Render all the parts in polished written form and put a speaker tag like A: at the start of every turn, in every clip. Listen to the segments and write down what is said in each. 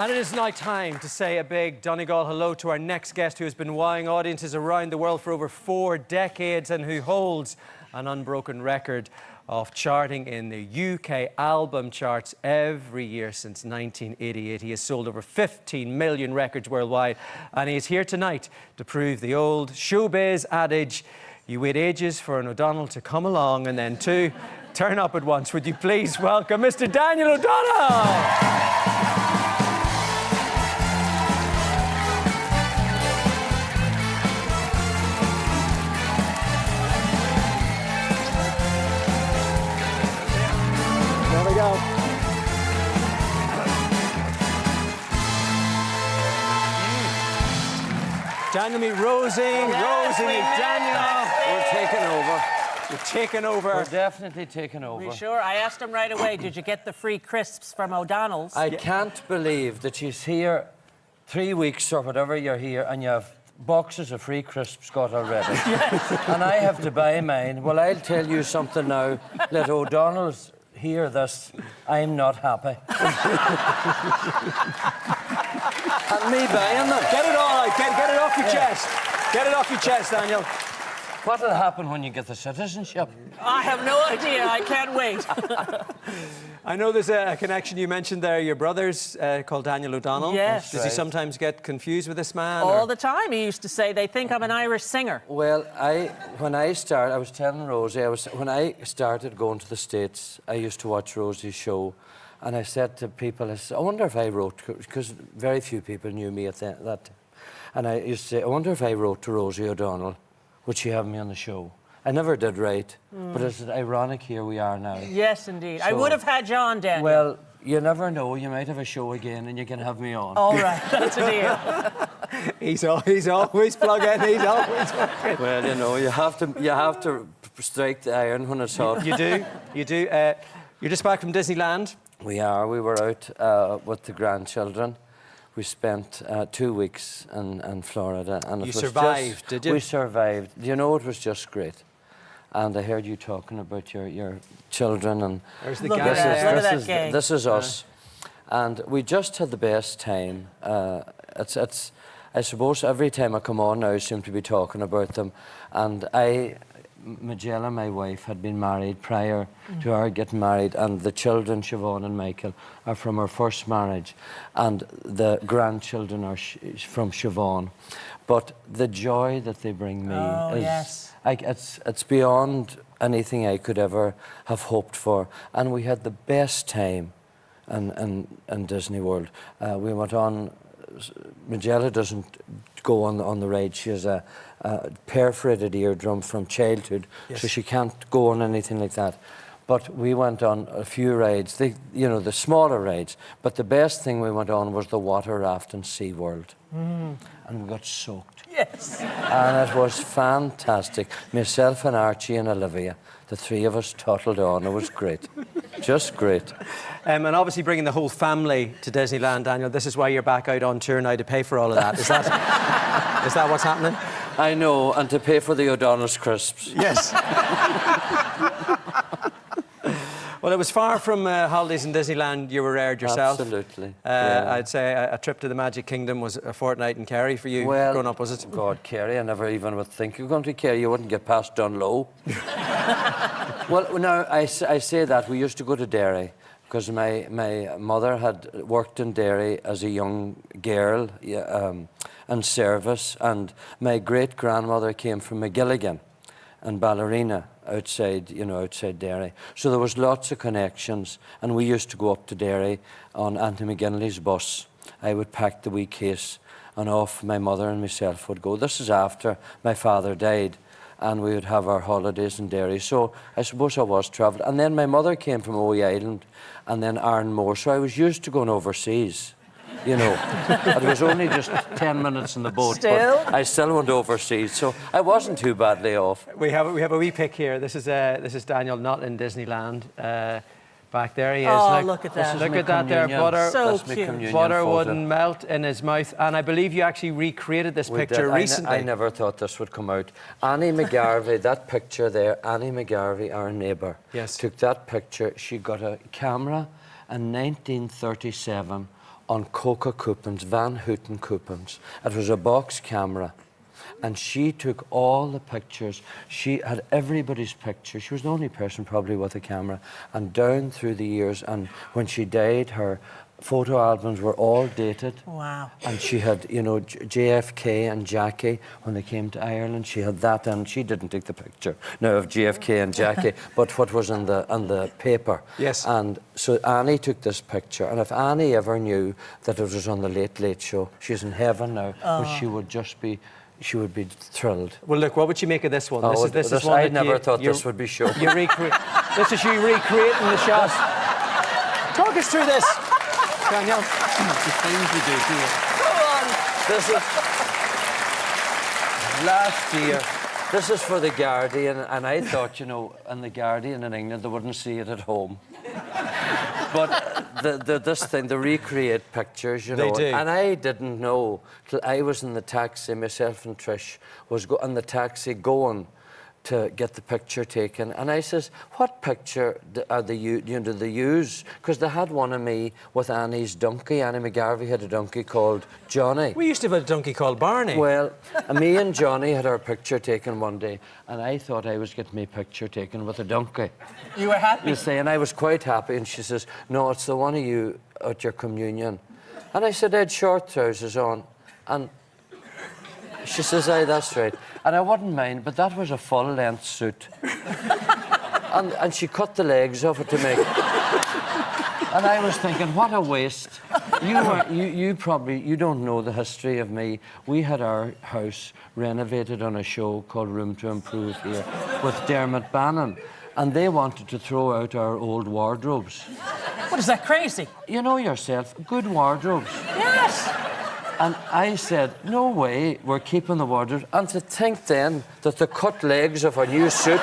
A: And it is now time to say a big Donegal hello to our next guest, who has been wowing audiences around the world for over 4 decades and who holds an unbroken record of charting in the UK album charts every year since 1988. He has sold over 15 million records worldwide, and he is here tonight to prove the old showbiz adage, you wait ages for an O'Donnell to come along and then two turn up at once. Would you please welcome Mr. Daniel O'Donnell? There we go. Daniel, meet Rosie. Rosie, meet Daniel.
B: We're taking over.
A: You're taking over.
B: We're definitely taking over.
C: Are you sure? I asked him right away, did you get the free crisps from O'Donnell's?
B: I can't believe that she's here 3 weeks or whatever you're here and you have boxes of free crisps got already.
C: Yes.
B: And I have to buy mine. Well, I'll tell you something now. Let O'Donnell's hear this. I'm not happy. And me buying them.
A: Get it all out. Get it off your chest. Get it off your chest, Daniel.
B: What'll happen when you get the citizenship?
C: I have no idea. I can't wait.
A: I know there's a connection you mentioned there. Your brother's called Daniel O'Donnell.
C: Yes.
A: Does he sometimes get confused with this man?
C: All the time. He used to say they think I'm an Irish singer.
B: Well, when I started, I was telling Rosie, when I started going to the States, I used to watch Rosie's show, and I said to people, I wonder if I wrote, because very few people knew me at that time. And I used to say, I wonder if I wrote to Rosie O'Donnell, would she have me on the show? I never did write, but it's ironic here we are now.
C: Yes, indeed.
B: So,
C: I would have had you on, Daniel.
B: Well, you never know. You might have a show again and you can have me on.
C: All right, that's a deal.
A: He's always plugging. He's always working.
B: Well, you know, you have to strike the iron when it's hot.
A: You do. You do. You're just back from Disneyland.
B: We are. We were out with the grandchildren. We spent 2 weeks in Florida. And
A: You survived, did you?
B: We survived. You know, it was just great. And I heard you talking about your children. And
A: There's the
C: Look
A: gang.
C: at that. Look at that gang.
B: This is us. And we just had the best time. I suppose every time I come on now, I seem to be talking about them. And Magella, my wife, had been married prior to her getting married, and the children, Siobhan and Michael, are from her first marriage, and the grandchildren are from Siobhan. But the joy that they bring me is...
C: Yes.
B: It's beyond anything I could ever have hoped for. And we had the best time in Disney World. We went on... Magella doesn't go on the ride. She has a perforated eardrum from childhood, so she can't go on anything like that. But we went on a few rides, the smaller rides. But the best thing we went on was the water raft in SeaWorld. And we got soaked.
C: Yes.
B: And it was fantastic. Myself and Archie and Olivia, the three of us tottled on. It was great. Just great.
A: And obviously bringing the whole family to Disneyland, Daniel. This is why you're back out on tour now, to pay for all of that. Is that what's happening?
B: I know, and to pay for the O'Donnell's crisps.
A: Yes. Well, it was far from holidays in Disneyland you were aired yourself.
B: Absolutely.
A: I'd say a trip to the Magic Kingdom was a fortnight in Kerry for you growing up, was it?
B: God, Kerry, I never even would think you're going to Kerry. You wouldn't get past Dunlow. Well, now, I say that. We used to go to Derry because my mother had worked in Derry as a young girl in service, and my great-grandmother came from McGilligan and Ballerina outside Derry. So there was lots of connections, and we used to go up to Derry on Auntie McGinley's bus. I would pack the wee case, and off my mother and myself would go. This is after my father died, and we would have our holidays in Derry. So I suppose I was travelling. And then my mother came from Owe Island, and then Arranmore. So I was used to going overseas. You know, it was only just 10 minutes in the boat,
C: Still?
B: but I still went overseas, so I wasn't too badly off.
A: We have a wee pic here. This is Daniel not in Disneyland. Back there he is.
C: Oh, look at that.
A: Look at that there. Butter,
C: So cute.
A: butter wouldn't melt in his mouth. And I believe you actually recreated this picture recently.
B: I never thought this would come out. Annie McGarvey, that picture there, Annie McGarvey, our neighbour, took that picture. She got a camera in 1937 on Coca coupons, Van Houten coupons. It was a box camera. And she took all the pictures. She had everybody's picture. She was the only person probably with a camera. And down through the years, and when she died, her photo albums were all dated.
C: Wow.
B: And she had, you know, JFK and Jackie, when they came to Ireland, she had that, and she didn't take the picture, now, of JFK and Jackie, but what was on the paper.
A: Yes.
B: And so Annie took this picture, and if Annie ever knew that it was on the Late Late Show, she's in heaven now, but she would just be, she would be thrilled.
A: Well, look, what would you make of this one?
B: Oh,
A: This is one
B: I
A: that
B: never
A: you,
B: thought this would be shown.
A: You this is you recreating the shot. Talk us through this, Daniel.
B: The things you do to you.
C: Come on.
B: This is last year. This is for the Guardian, and I thought, you know, in the Guardian in England, they wouldn't see it at home. But this thing, they recreate pictures, you know.
A: They do.
B: And I didn't know till I was in the taxi. Myself and Trish was in the taxi going to get the picture taken, and I says, "What picture do they use?" Because they had one of me with Annie's donkey. Annie McGarvey had a donkey called Johnny.
A: We used to have a donkey called Barney.
B: Well, me and Johnny had our picture taken one day, and I thought I was getting my picture taken with a donkey.
C: You were happy?
B: You see, and I was quite happy, and she says, "No, it's the one of you at your communion." And I said, "I had short trousers on," and she says, "Aye, that's right." And I wouldn't mind, but that was a full-length suit. and she cut the legs off it to make. And I was thinking, what a waste. You probably don't know the history of me. We had our house renovated on a show called Room to Improve here with Dermot Bannon. And they wanted to throw out our old wardrobes.
C: What, is that crazy?
B: You know yourself, good wardrobes.
C: Yes.
B: And I said, no way, we're keeping the wardrobe. And to think then that the cut legs of a new suit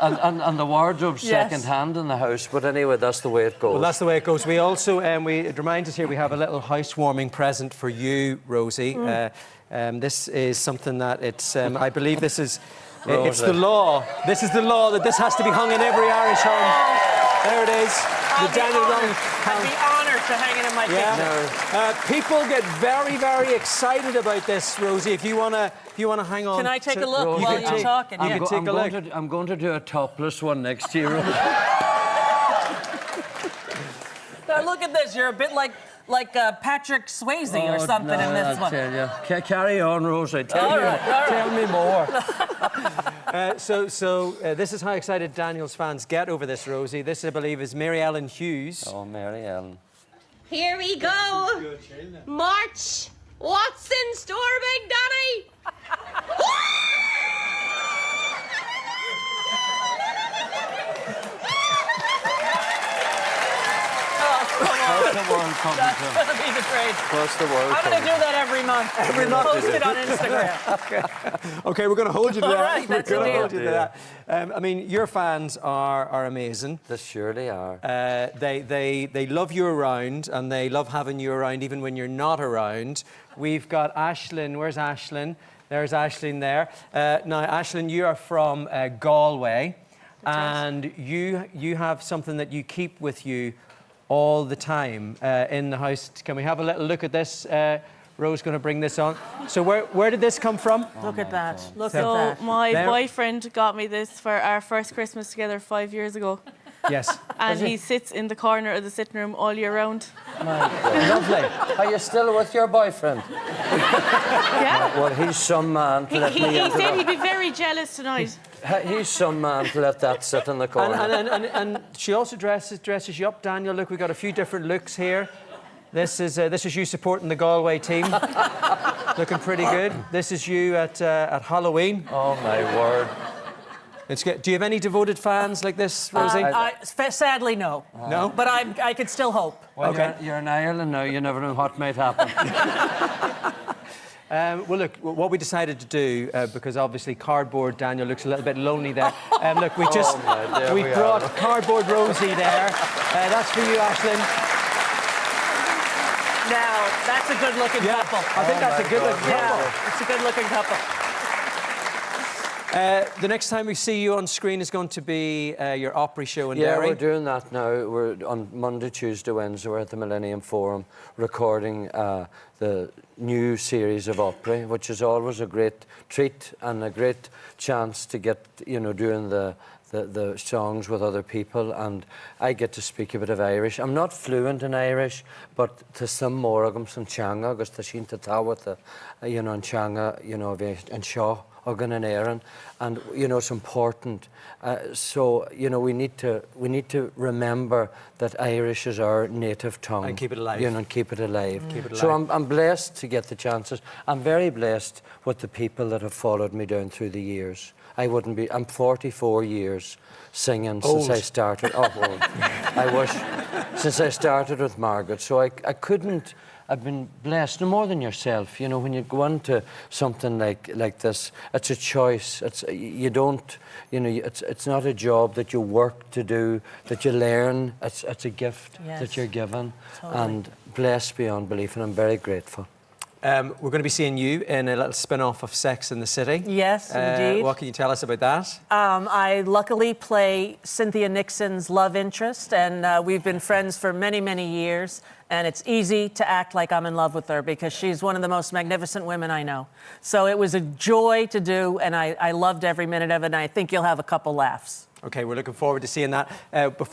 B: and the wardrobe's second hand in the house. But anyway, that's the way it goes.
A: Well, that's the way it goes. We also, it reminds us here, we have a little housewarming present for you, Rosie. This is something that it's, I believe this is, it's the law. This is the law that this has to be hung in every Irish home. There it is.
C: I'd be honoured to hang it in my kitchen.
A: People get very, very excited about this, Rosie. If you wanna hang on.
C: Can I take a look while you're talking?
A: You can take a look.
B: I'm going to do a topless one next year.
C: Now look at this. You're a bit like Patrick Swayze or something in this one.
B: Tell you. Carry on, Rosie. Tell me more.
A: So this is how excited Daniel's fans get over this, Rosie. This, I believe, is Mary Ellen Hughes.
B: Oh, Mary Ellen.
D: Here we go. March. What's in store, Big Daddy?
B: What's the World Cup?
C: That's going to be the great.
B: What's the World
C: I'm going to do that every month.
A: Every month.
C: Post it on Instagram.
A: Okay, we're going to hold you to that.
C: All right, that's
A: we're going
C: a
A: to hold you
C: deal.
A: to that. I mean, your fans are amazing.
B: They surely are.
A: They love you around, and they love having you around even when you're not around. We've got Aisling. Where's Aisling? There's Aisling there. Now, Aisling, you are from Galway, and you have something that you keep with you all the time in the house. Can we have a little look at this? Ro's going to bring this on. So where did this come from?
C: Look at that. Look at
E: So
C: that.
E: my
A: There.
E: boyfriend got me this for our first Christmas together 5 years ago.
A: Yes.
E: And he sits in the corner of the sitting room all year round.
A: Lovely.
B: Are you still with your boyfriend?
E: Yeah.
B: Well, he's some man to
E: He,
B: let me
E: he
B: into
E: said
B: the...
E: he'd be very jealous tonight.
B: He's some man to let that sit in the corner.
A: And she also dresses you up, Daniel. Look, we've got a few different looks here. This is you supporting the Galway team. Looking pretty good. This is you at Halloween.
B: Oh, my word.
A: It's good. Do you have any devoted fans like this, Rosie?
C: Sadly, no.
A: No?
C: But I could still hope.
B: Well,
A: Okay.
B: you're in Ireland now. You never know what might happen.
A: Well, look, what we decided to do, because obviously cardboard Daniel looks a little bit lonely there. Look, we just we brought cardboard Rosie there. That's for you, Aisling.
C: Now, that's a good-looking couple.
A: I think that's a good looking couple.
C: Yeah, it's a good-looking couple.
A: The next time we see you on screen is going to be your Opry show in
B: Yeah,
A: Derry.
B: we're doing that now. We're on Monday, Tuesday, Wednesday. We're at the Millennium Forum recording the new series of Opry, which is always a great treat and a great chance to get, you know, doing the songs with other people, and I get to speak a bit of Irish. I'm not fluent in Irish, but to some more some changa, agus ta sin ta tawat, you know, in changa, you know, and shaw. And you know, it's important. So you know, we need to remember that Irish is our native tongue
A: and keep it alive.
B: You know, and keep it alive.
A: Keep it alive.
B: So I'm blessed to get the chances. I'm very blessed with the people that have followed me down through the years. I'm 44 years singing since I started. Oh, well, I wish. Since I started with Margaret, so I couldn't. I've been blessed, no more than yourself. You know, when you go into something like this, it's a choice. You don't, you know, it's not a job that you work to do, that you learn. It's a gift that you're given, and blessed beyond belief, and I'm very grateful.
A: We're going to be seeing you in a little spin-off of Sex and the City.
C: Yes, indeed.
A: What can you tell us about that?
C: I luckily play Cynthia Nixon's love interest, and we've been friends for many, many years. And it's easy to act like I'm in love with her because she's one of the most magnificent women I know. So it was a joy to do, and I loved every minute of it, and I think you'll have a couple laughs.
A: Okay, we're looking forward to seeing that. Before